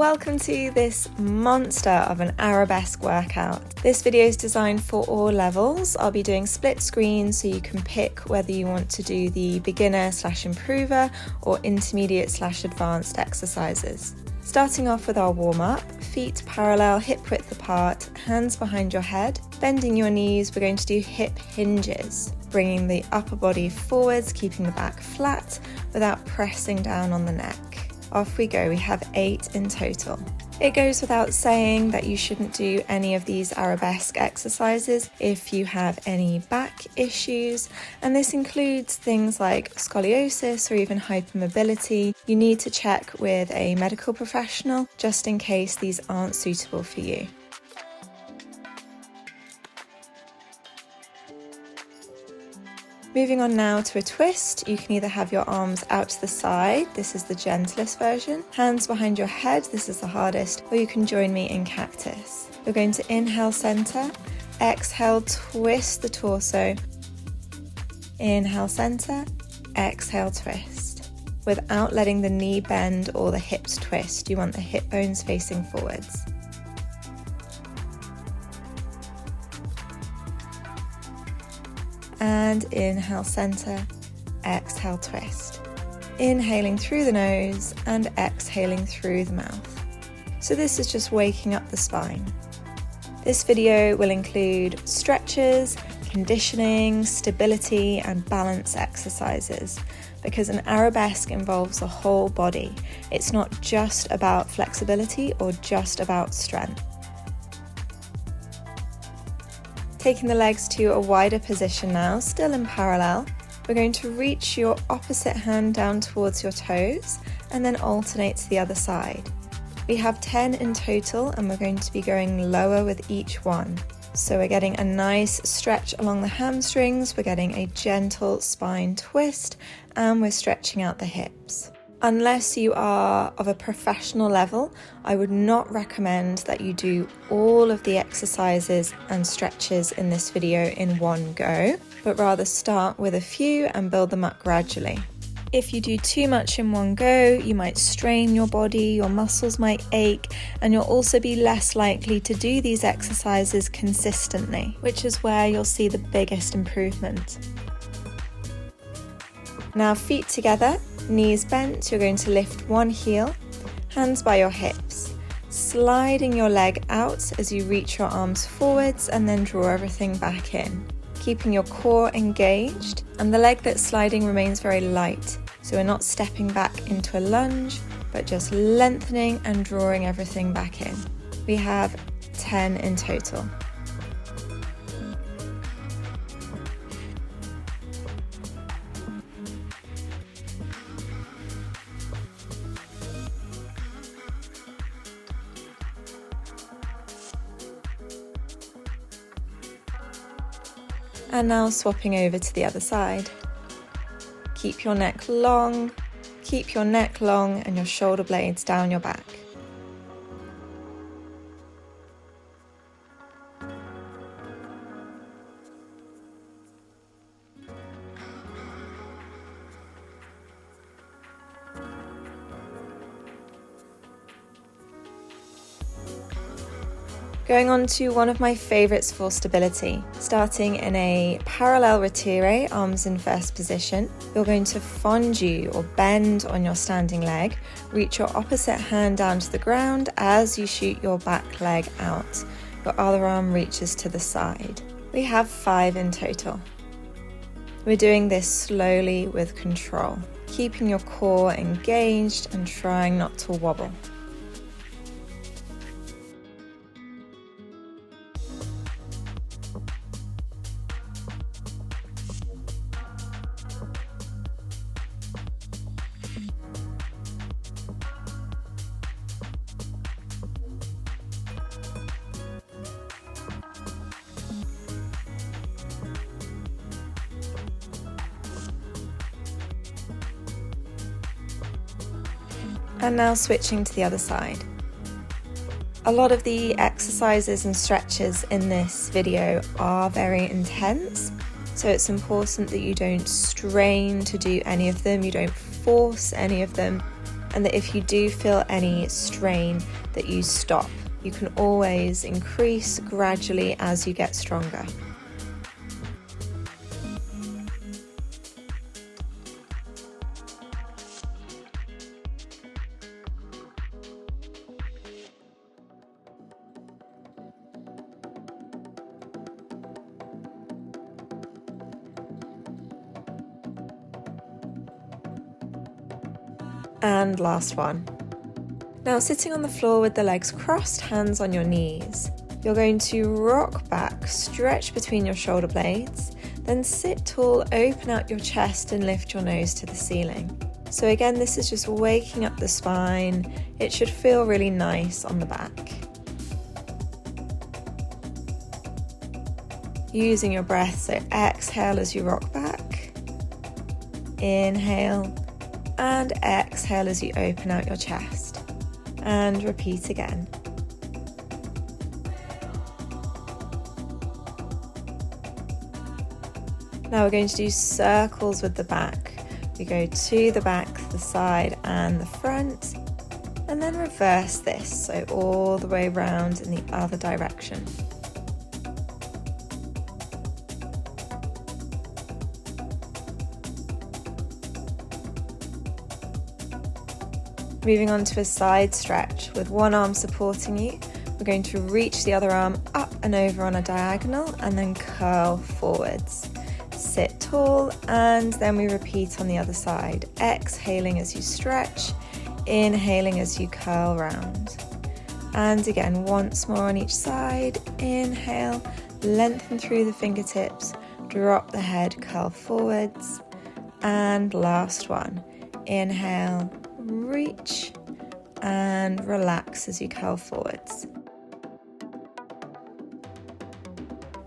Welcome to this monster of an arabesque workout. This video is designed for all levels. I'll be doing split screen so you can pick whether you want to do the beginner/improver or intermediate/advanced exercises. Starting off with our warm-up, feet parallel, hip width apart, hands behind your head. Bending your knees, we're going to do hip hinges, bringing the upper body forwards, keeping the back flat without pressing down on the neck. Off we go, we have 8 in total. It goes without saying that you shouldn't do any of these arabesque exercises if you have any back issues, and this includes things like scoliosis or even hypermobility. You need to check with a medical professional just in case these aren't suitable for you. Moving on now to a twist, you can either have your arms out to the side, this is the gentlest version, hands behind your head, this is the hardest, or you can join me in cactus. You're going to inhale center, exhale twist the torso, inhale center, exhale twist. Without letting the knee bend or the hips twist, you want the hip bones facing forwards. And inhale center, exhale twist. Inhaling through the nose and exhaling through the mouth. So this is just waking up the spine. This video will include stretches, conditioning, stability and balance exercises because an arabesque involves the whole body. It's not just about flexibility or just about strength. Taking the legs to a wider position now, still in parallel, we're going to reach your opposite hand down towards your toes and then alternate to the other side. We have 10 in total and we're going to be going lower with each one. So we're getting a nice stretch along the hamstrings, we're getting a gentle spine twist, and we're stretching out the hips. Unless you are of a professional level, I would not recommend that you do all of the exercises and stretches in this video in one go, but rather start with a few and build them up gradually. If you do too much in one go, you might strain your body, your muscles might ache, and you'll also be less likely to do these exercises consistently, which is where you'll see the biggest improvement. Now feet together, knees bent, you're going to lift one heel, hands by your hips, sliding your leg out as you reach your arms forwards and then draw everything back in, keeping your core engaged, and the leg that's sliding remains very light, so we're not stepping back into a lunge, but just lengthening and drawing everything back in. We have 10 in total. And now swapping over to the other side. Keep your neck long and your shoulder blades down your back. Going on to one of my favourites for stability. Starting in a parallel retire, arms in first position, you're going to fondue or bend on your standing leg, reach your opposite hand down to the ground as you shoot your back leg out. Your other arm reaches to the side. We have 5 in total. We're doing this slowly with control, keeping your core engaged and trying not to wobble. And now switching to the other side. A lot of the exercises and stretches in this video are very intense, so it's important that you don't strain to do any of them, you don't force any of them. and that if you do feel any strain, that you stop. You can always increase gradually as you get stronger. And last one. Now, sitting on the floor with the legs crossed, hands on your knees, you're going to rock back, stretch between your shoulder blades, then sit tall, open out your chest and lift your nose to the ceiling. So again, this is just waking up the spine. It should feel really nice on the back. Using your breath, so exhale as you rock back, inhale, and exhale as you open out your chest, and repeat again. Now we're going to do circles with the back. We go to the back, the side and the front, and then reverse this, so all the way around in the other direction. Moving on to a side stretch with one arm supporting you. We're going to reach the other arm up and over on a diagonal and then curl forwards. Sit tall, and then we repeat on the other side. Exhaling as you stretch, inhaling as you curl round. And again, once more on each side. Inhale, lengthen through the fingertips, drop the head, curl forwards. And last one. Inhale, reach and relax as you curl forwards.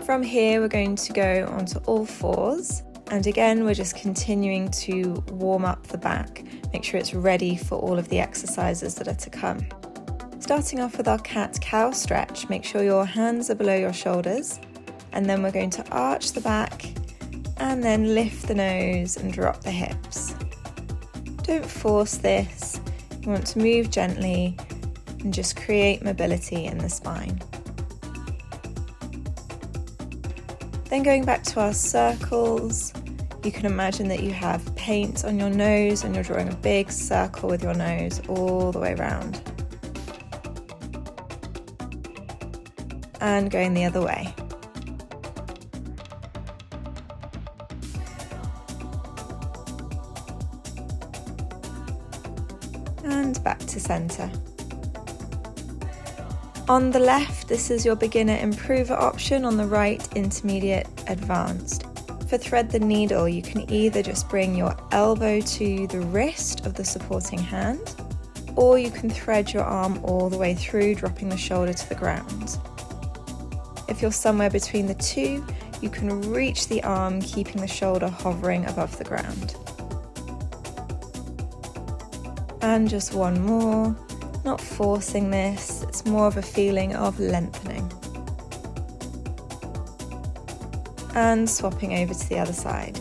From here, we're going to go onto all fours, and again we're just continuing to warm up the back, make sure it's ready for all of the exercises that are to come. Starting off with our cat-cow stretch, make sure your hands are below your shoulders, and then we're going to arch the back and then lift the nose and drop the hips. Don't force this. You want to move gently and just create mobility in the spine. Then going back to our circles, you can imagine that you have paint on your nose and you're drawing a big circle with your nose all the way around. And going the other way. And back to center. On the left, this is your beginner improver option. On the right, intermediate advanced. For thread the needle, you can either just bring your elbow to the wrist of the supporting hand, or you can thread your arm all the way through, dropping the shoulder to the ground. If you're somewhere between the two, you can reach the arm, keeping the shoulder hovering above the ground. And just one more, not forcing this, it's more of a feeling of lengthening. And swapping over to the other side.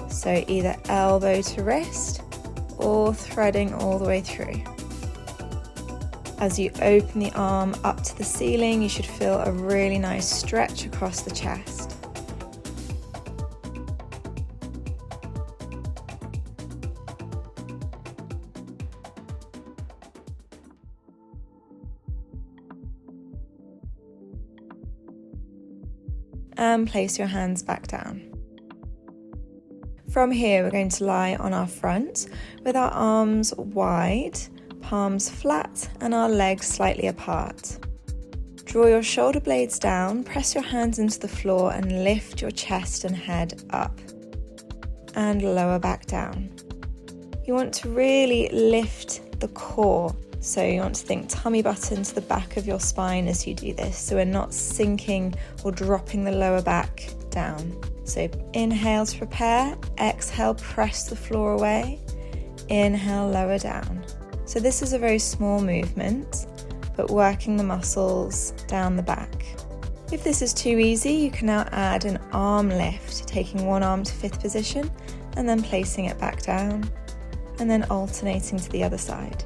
So either elbow to wrist or threading all the way through. As you open the arm up to the ceiling, you should feel a really nice stretch across the chest. And place your hands back down. From here, we're going to lie on our front with our arms wide, palms flat, and our legs slightly apart. Draw your shoulder blades down, press your hands into the floor and lift your chest and head up. And lower back down. You want to really lift the core. So you want to think tummy button to the back of your spine as you do this, so we're not sinking or dropping the lower back down. So inhale to prepare, exhale, press the floor away, inhale, lower down. So this is a very small movement, but working the muscles down the back. If this is too easy, you can now add an arm lift, taking one arm to 5th position and then placing it back down, and then alternating to the other side.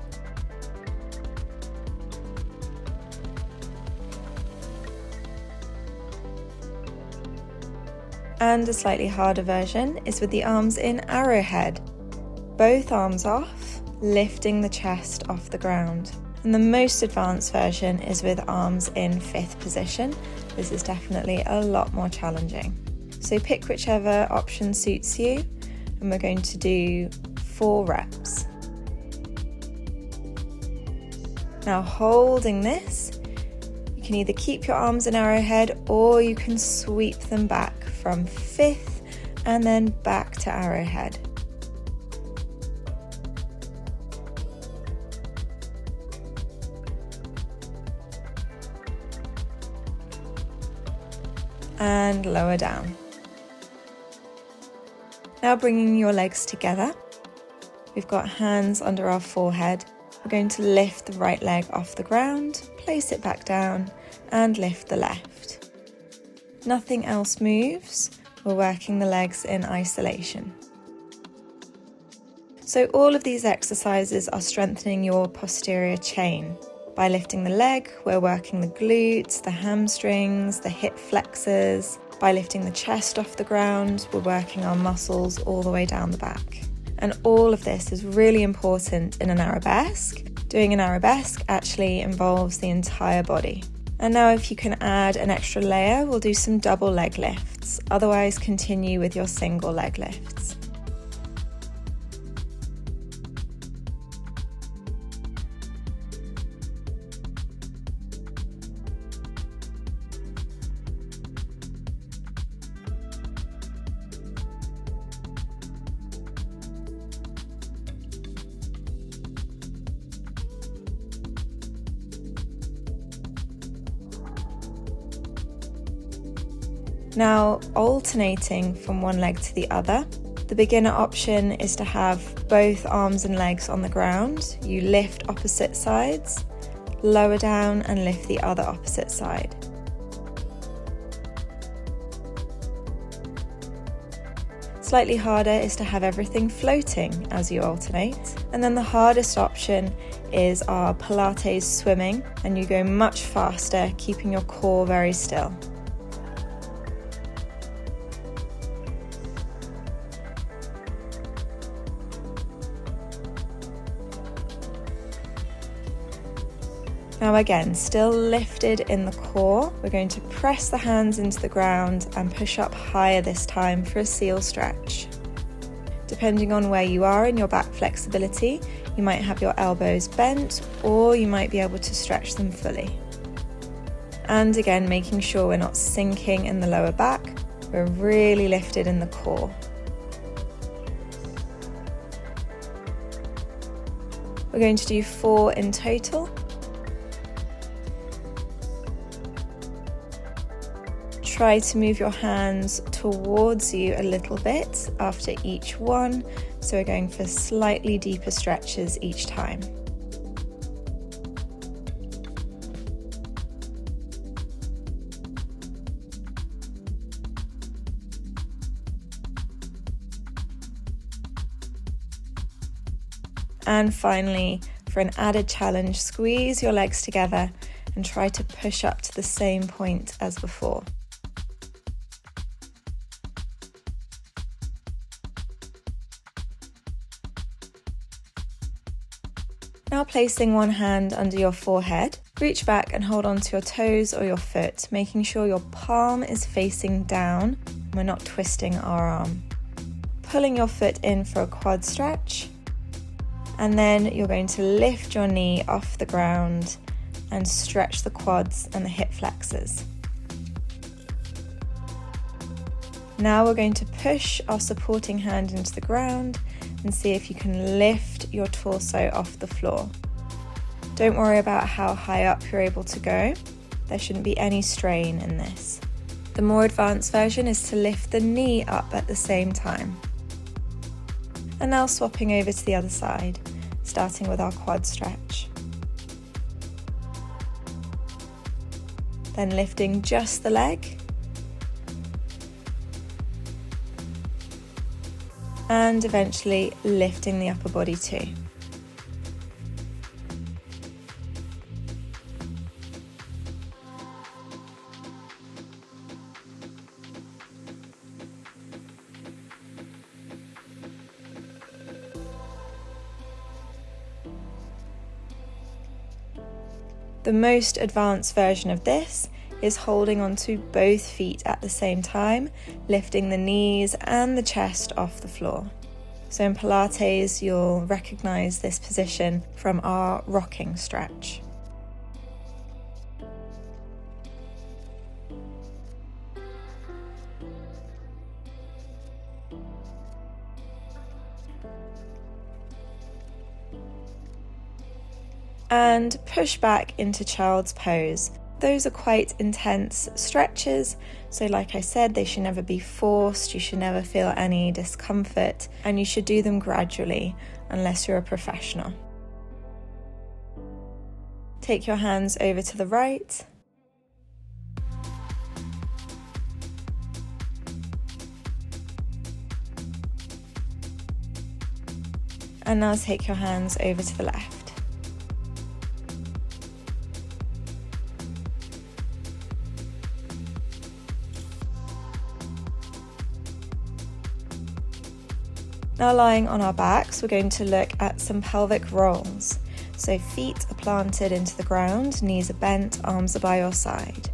And a slightly harder version is with the arms in arrowhead. Both arms off, lifting the chest off the ground. And the most advanced version is with arms in 5th position. This is definitely a lot more challenging. So pick whichever option suits you, and we're going to do 4 reps. Now holding this, you can either keep your arms in arrowhead or you can sweep them back from 5th and then back to arrowhead. And lower down. Now bringing your legs together, we've got hands under our forehead. We're going to lift the right leg off the ground, place it back down, and lift the left. Nothing else moves. We're working the legs in isolation. So all of these exercises are strengthening your posterior chain. By lifting the leg, we're working the glutes, the hamstrings, the hip flexors. By lifting the chest off the ground, we're working our muscles all the way down the back. And all of this is really important in an arabesque. Doing an arabesque actually involves the entire body. And now if you can add an extra layer, we'll do some double leg lifts. Otherwise, continue with your single leg lifts. Now, alternating from one leg to the other. The beginner option is to have both arms and legs on the ground. You lift opposite sides, lower down and lift the other opposite side. Slightly harder is to have everything floating as you alternate. And then the hardest option is our Pilates swimming, and you go much faster, keeping your core very still. Now again, still lifted in the core, we're going to press the hands into the ground and push up higher this time for a seal stretch. Depending on where you are in your back flexibility, you might have your elbows bent or you might be able to stretch them fully. And again, making sure we're not sinking in the lower back, we're really lifted in the core. We're going to do 4 in total. Try to move your hands towards you a little bit after each one, so we're going for slightly deeper stretches each time. And finally, for an added challenge, squeeze your legs together and try to push up to the same point as before. Now placing one hand under your forehead, reach back and hold onto your toes or your foot, making sure your palm is facing down and we're not twisting our arm. Pulling your foot in for a quad stretch, and then you're going to lift your knee off the ground and stretch the quads and the hip flexors. Now we're going to push our supporting hand into the ground and see if you can lift your torso off the floor. Don't worry about how high up you're able to go. There shouldn't be any strain in this. The more advanced version is to lift the knee up at the same time. And now swapping over to the other side, starting with our quad stretch. then lifting just the leg, and eventually lifting the upper body too. The most advanced version of this is holding onto both feet at the same time, lifting the knees and the chest off the floor. So in Pilates, you'll recognize this position from our rocking stretch. And push back into child's pose. Those are quite intense stretches, so like I said, they should never be forced, you should never feel any discomfort, and you should do them gradually unless you're a professional. Take your hands over to the right. And now take your hands over to the left. Now lying on our backs, we're going to look at some pelvic rolls. So feet are planted into the ground, knees are bent, arms are by your side.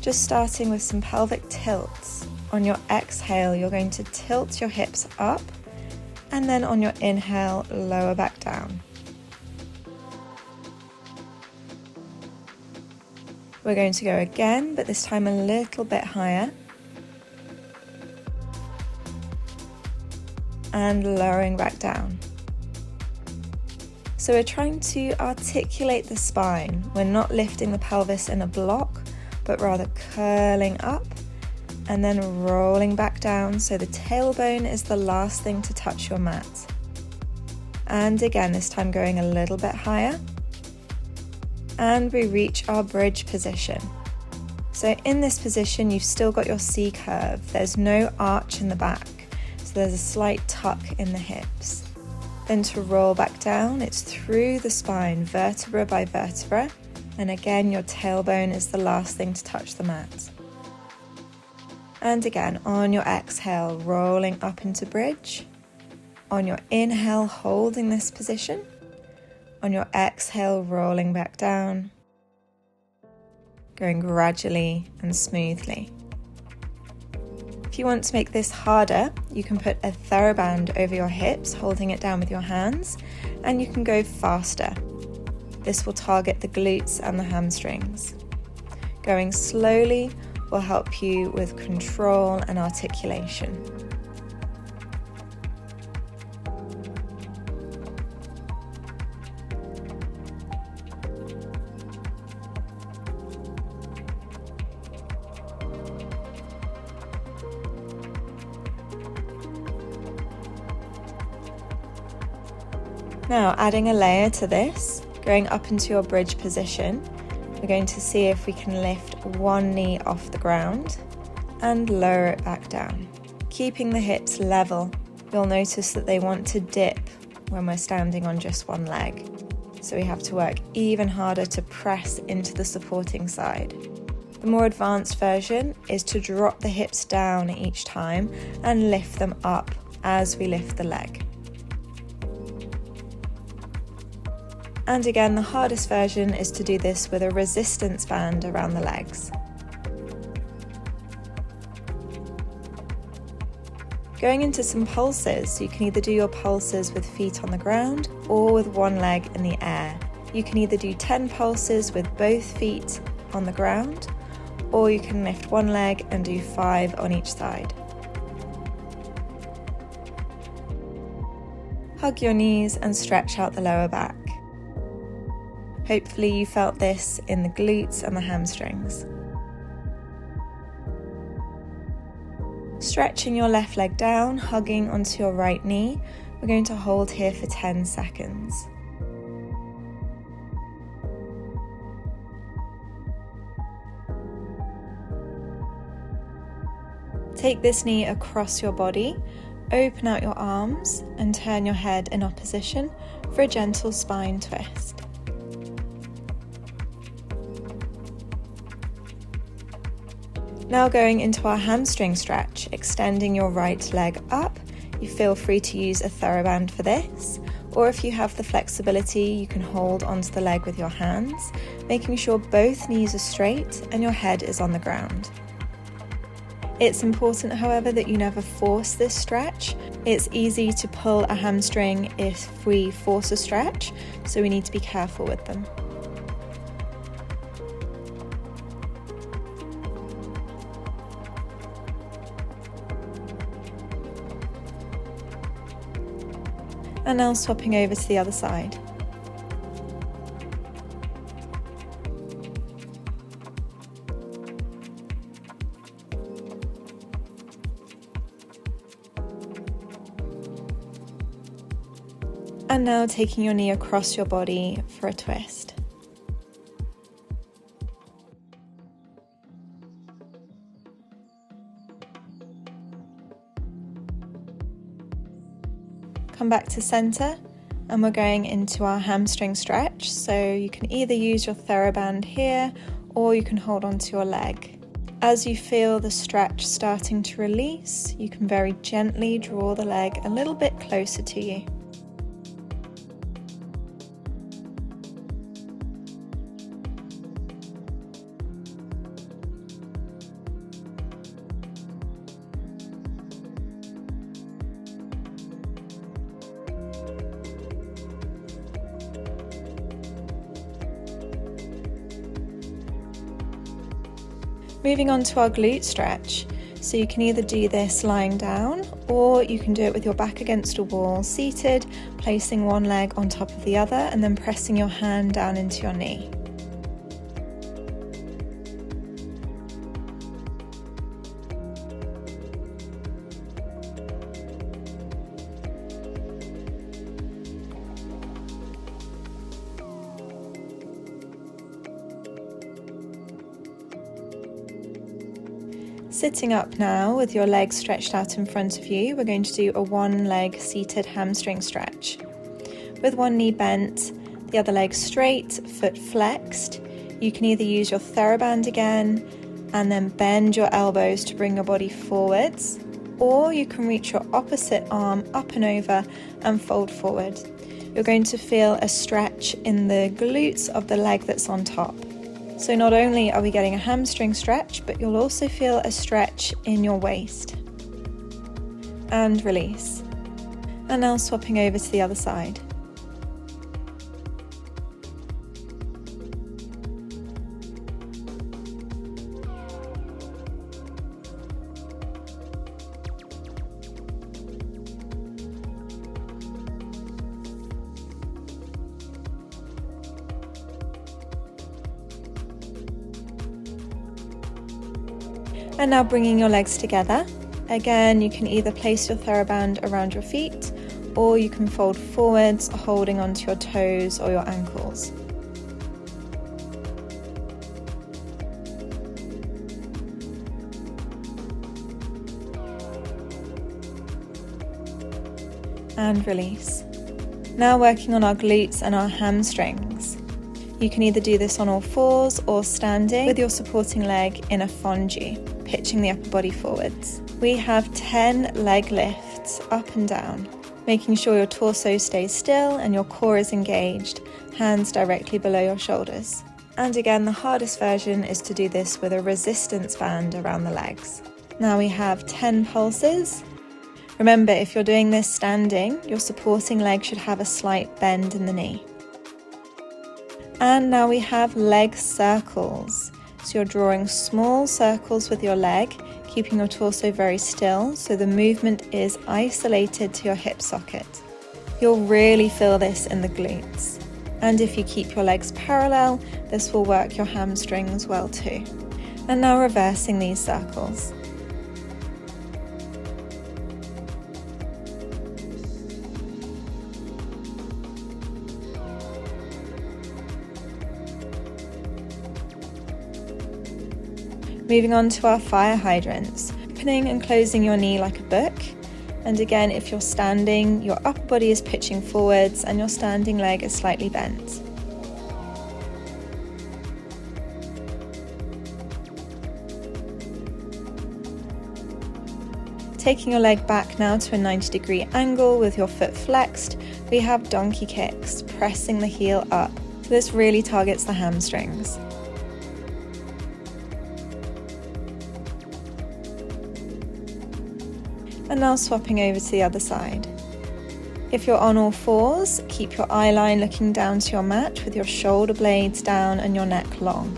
Just starting with some pelvic tilts. On your exhale, you're going to tilt your hips up, and then on your inhale, lower back down. We're going to go again, but this time a little bit higher. And lowering back down. So we're trying to articulate the spine. We're not lifting the pelvis in a block, but rather curling up and then rolling back down, so the tailbone is the last thing to touch your mat. And again, this time going a little bit higher. And we reach our bridge position. So in this position, you've still got your C curve. There's no arch in the back. There's a slight tuck in the hips. Then to roll back down, it's through the spine, vertebra by vertebra. And again, your tailbone is the last thing to touch the mat. And again, on your exhale, rolling up into bridge. On your inhale, holding this position. On your exhale, rolling back down. Going gradually and smoothly. If you want to make this harder, you can put a TheraBand over your hips, holding it down with your hands, and you can go faster. This will target the glutes and the hamstrings. Going slowly will help you with control and articulation. Now adding a layer to this, going up into your bridge position, we're going to see if we can lift one knee off the ground and lower it back down. Keeping the hips level, you'll notice that they want to dip when we're standing on just one leg. So we have to work even harder to press into the supporting side. The more advanced version is to drop the hips down each time and lift them up as we lift the leg. And again, the hardest version is to do this with a resistance band around the legs. Going into some pulses, you can either do your pulses with feet on the ground or with one leg in the air. You can either do 10 pulses with both feet on the ground, or you can lift one leg and do 5 on each side. Hug your knees and stretch out the lower back. Hopefully you felt this in the glutes and the hamstrings. Stretching your left leg down, hugging onto your right knee. We're going to hold here for 10 seconds. Take this knee across your body, open out your arms and turn your head in opposition for a gentle spine twist. Now going into our hamstring stretch, extending your right leg up. You feel free to use a TheraBand for this, or if you have the flexibility, you can hold onto the leg with your hands, making sure both knees are straight and your head is on the ground. It's important, however, that you never force this stretch. It's easy to pull a hamstring if we force a stretch, so we need to be careful with them. And now swapping over to the other side. And now taking your knee across your body for a twist. Come back to center and we're going into our hamstring stretch. So you can either use your TheraBand here or you can hold onto your leg. As you feel the stretch starting to release, you can very gently draw the leg a little bit closer to you. Moving on to our glute stretch. So you can either do this lying down or you can do it with your back against a wall, seated, placing one leg on top of the other and then pressing your hand down into your knee. Sitting up now with your legs stretched out in front of you, we're going to do a one-leg seated hamstring stretch. With one knee bent, the other leg straight, foot flexed. You can either use your TheraBand again and then bend your elbows to bring your body forwards, or you can reach your opposite arm up and over and fold forward. You're going to feel a stretch in the glutes of the leg that's on top. So not only are we getting a hamstring stretch, but you'll also feel a stretch in your waist. And release. And now swapping over to the other side. And now bringing your legs together. Again, you can either place your TheraBand around your feet or you can fold forwards, holding onto your toes or your ankles. And release. Now working on our glutes and our hamstrings. You can either do this on all fours or standing with your supporting leg in a fondue, pitching the upper body forwards. We have 10 leg lifts up and down, making sure your torso stays still and your core is engaged, hands directly below your shoulders. And again, the hardest version is to do this with a resistance band around the legs. Now we have 10 pulses. Remember, if you're doing this standing, your supporting leg should have a slight bend in the knee. And now we have leg circles. So you're drawing small circles with your leg, keeping your torso very still so the movement is isolated to your hip socket. You'll really feel this in the glutes. And if you keep your legs parallel, this will work your hamstrings well too. And now reversing these circles. Moving on to our fire hydrants. opening and closing your knee like a book. And again, if you're standing, your upper body is pitching forwards and your standing leg is slightly bent. Taking your leg back now to a 90-degree angle with your foot flexed, we have donkey kicks, pressing the heel up. This really targets the hamstrings. And now swapping over to the other side. If you're on all fours, keep your eye line looking down to your mat with your shoulder blades down and your neck long.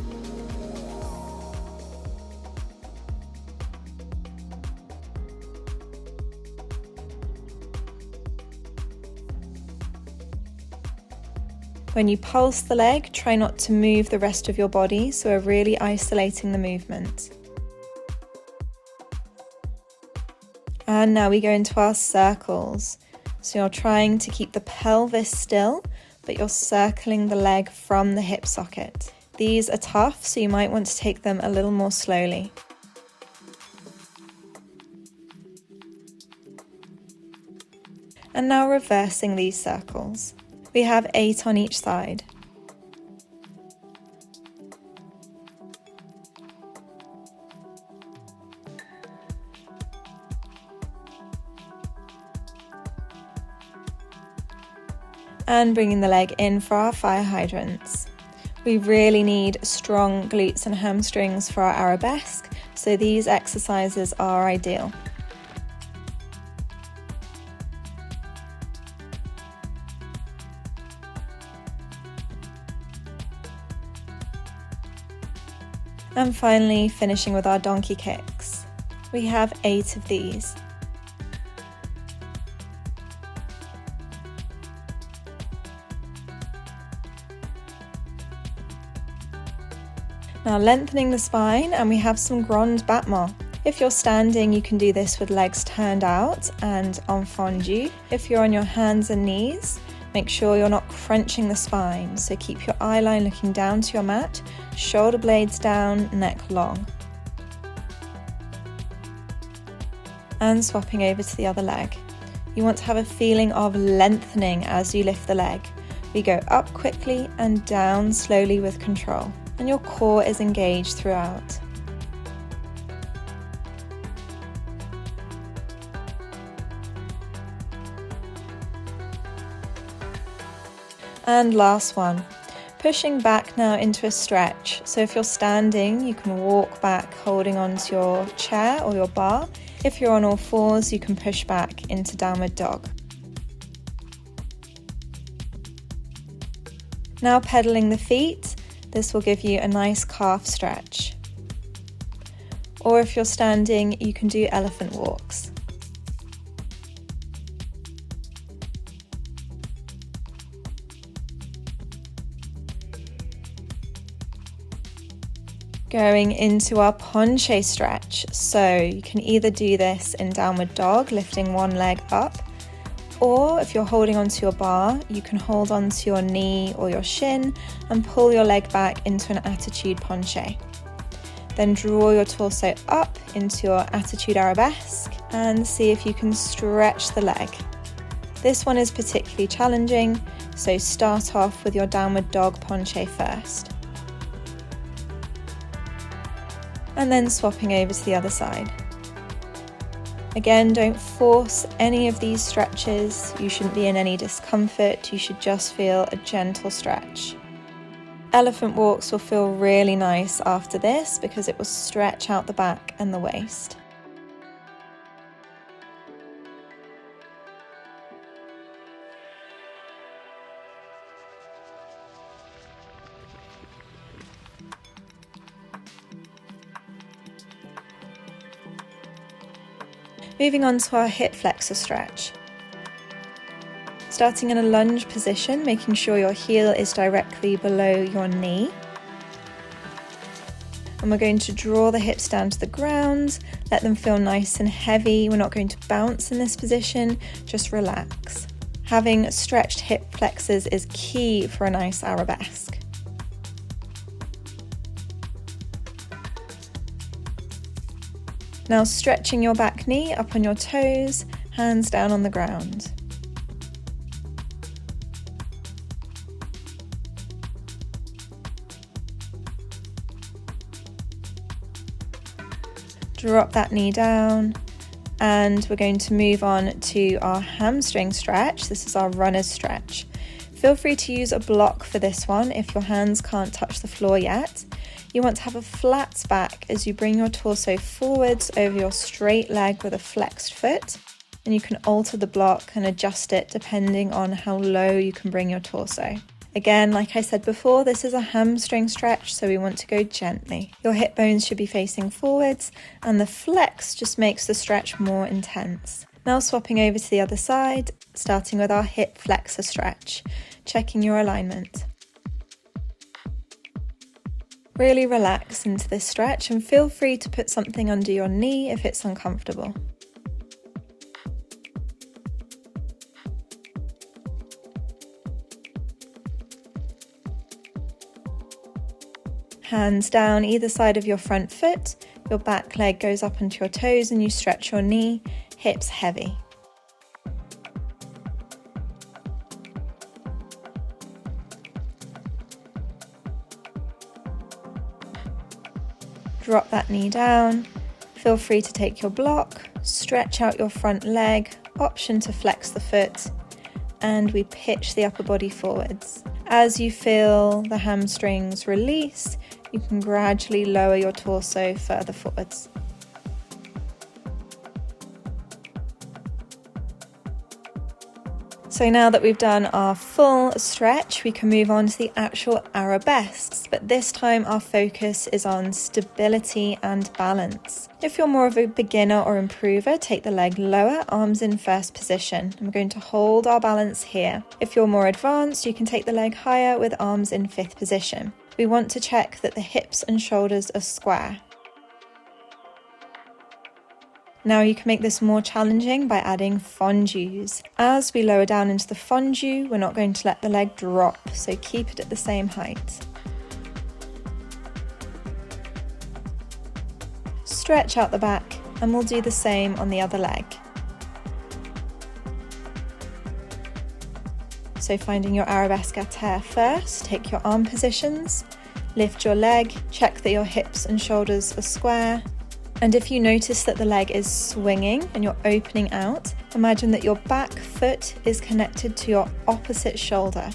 When you pulse the leg, try not to move the rest of your body, so we're really isolating the movement. And now we go into our circles. So you're trying to keep the pelvis still, but you're circling the leg from the hip socket. These are tough, so you might want to take them a little more slowly. And now reversing these circles. We have 8 on each side. And bringing the leg in for our fire hydrants. We really need strong glutes and hamstrings for our arabesque, so these exercises are ideal. And finally, finishing with our donkey kicks. We have 8 of these. Now lengthening the spine, and we have some grand battements. If you're standing, you can do this with legs turned out and en fondu. If you're on your hands and knees, make sure you're not crunching the spine, so keep your eye line looking down to your mat, shoulder blades down, neck long. And swapping over to the other leg. You want to have a feeling of lengthening as you lift the leg. We go up quickly and down slowly with control, and your core is engaged throughout. And last one, pushing back now into a stretch. So if you're standing, you can walk back holding onto your chair or your bar. If you're on all fours, you can push back into downward dog. Now pedaling the feet, this will give you a nice calf stretch. Or if you're standing, you can do elephant walks. Going into our penché stretch. So you can either do this in downward dog, lifting one leg up, or if you're holding onto your bar, you can hold onto your knee or your shin and pull your leg back into an attitude penché. Then draw your torso up into your attitude arabesque and see if you can stretch the leg. This one is particularly challenging, so start off with your downward dog penché first. And then swapping over to the other side. Again, don't force any of these stretches. You shouldn't be in any discomfort. You should just feel a gentle stretch. Elephant walks will feel really nice after this because it will stretch out the back and the waist. Moving on to our hip flexor stretch. Starting in a lunge position, making sure your heel is directly below your knee. And we're going to draw the hips down to the ground, let them feel nice and heavy. We're not going to bounce in this position, just relax. Having stretched hip flexors is key for a nice arabesque. Now stretching your back knee up on your toes, hands down on the ground. Drop that knee down, and we're going to move on to our hamstring stretch. This is our runner's stretch. Feel free to use a block for this one if your hands can't touch the floor yet. You want to have a flat back as you bring your torso forwards over your straight leg with a flexed foot, and you can alter the block and adjust it depending on how low you can bring your torso. Again, like I said before, this is a hamstring stretch, so we want to go gently. Your hip bones should be facing forwards, and the flex just makes the stretch more intense. Now swapping over to the other side, starting with our hip flexor stretch, checking your alignment. Really relax into this stretch and feel free to put something under your knee if it's uncomfortable. Hands down either side of your front foot, your back leg goes up onto your toes and you stretch your knee, hips heavy. Drop that knee down, feel free to take your block, stretch out your front leg, option to flex the foot, and we pitch the upper body forwards. As you feel the hamstrings release, you can gradually lower your torso further forwards. So now that we've done our full stretch, we can move on to the actual arabesques, but this time our focus is on stability and balance. If you're more of a beginner or improver, take the leg lower, arms in first position. I'm going to hold our balance here. If you're more advanced, you can take the leg higher with arms in fifth position. We want to check that the hips and shoulders are square. Now you can make this more challenging by adding fondus. As we lower down into the fondue, we're not going to let the leg drop, so keep it at the same height. Stretch out the back, and we'll do the same on the other leg. So finding your arabesque à terre first, take your arm positions, lift your leg, check that your hips and shoulders are square. And if you notice that the leg is swinging and you're opening out, imagine that your back foot is connected to your opposite shoulder.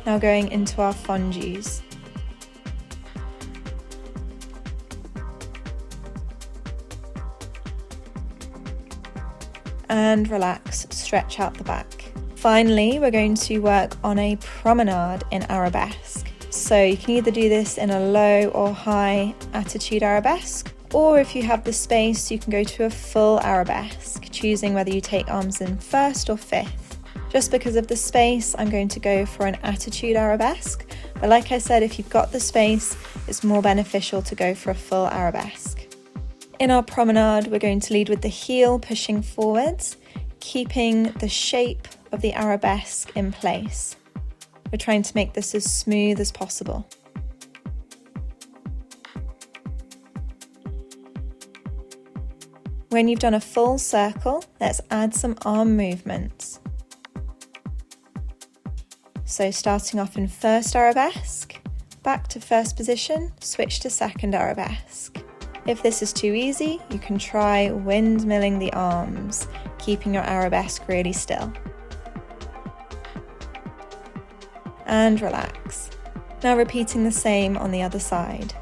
Now going into our fondus. And relax, stretch out the back. Finally, we're going to work on a promenade in arabesque. So you can either do this in a low or high attitude arabesque, or if you have the space, you can go to a full arabesque, choosing whether you take arms in first or fifth. Just because of the space, I'm going to go for an attitude arabesque, but like I said, if you've got the space, it's more beneficial to go for a full arabesque. In our promenade, we're going to lead with the heel pushing forwards, keeping the shape of the arabesque in place. We're trying to make this as smooth as possible. When you've done a full circle, let's add some arm movements. So starting off in first arabesque, back to first position, switch to second arabesque. If this is too easy, you can try windmilling the arms, keeping your arabesque really still. And relax. Now repeating the same on the other side.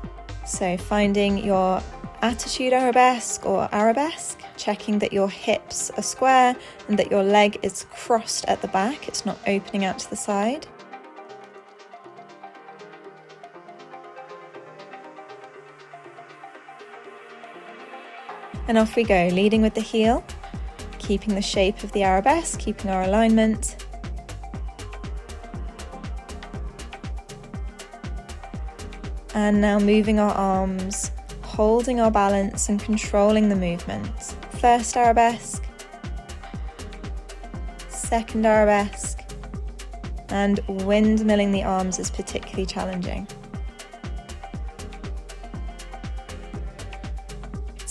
So finding your attitude arabesque or arabesque, checking that your hips are square and that your leg is crossed at the back, it's not opening out to the side. And off we go, leading with the heel, keeping the shape of the arabesque, keeping our alignment. And now moving our arms, holding our balance and controlling the movement. First arabesque, second arabesque, and windmilling the arms is particularly challenging.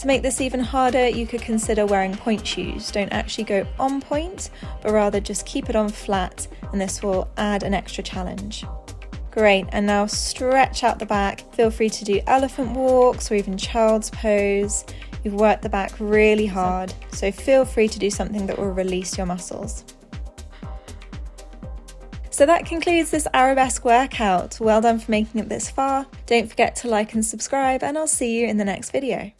To make this even harder, you could consider wearing point shoes. Don't actually go on point, but rather just keep it on flat, and this will add an extra challenge. Great, and now stretch out the back. Feel free to do elephant walks or even child's pose. You've worked the back really hard, so feel free to do something that will release your muscles. So that concludes this Arabesque workout. Well done for making it this far. Don't forget to like and subscribe, and I'll see you in the next video.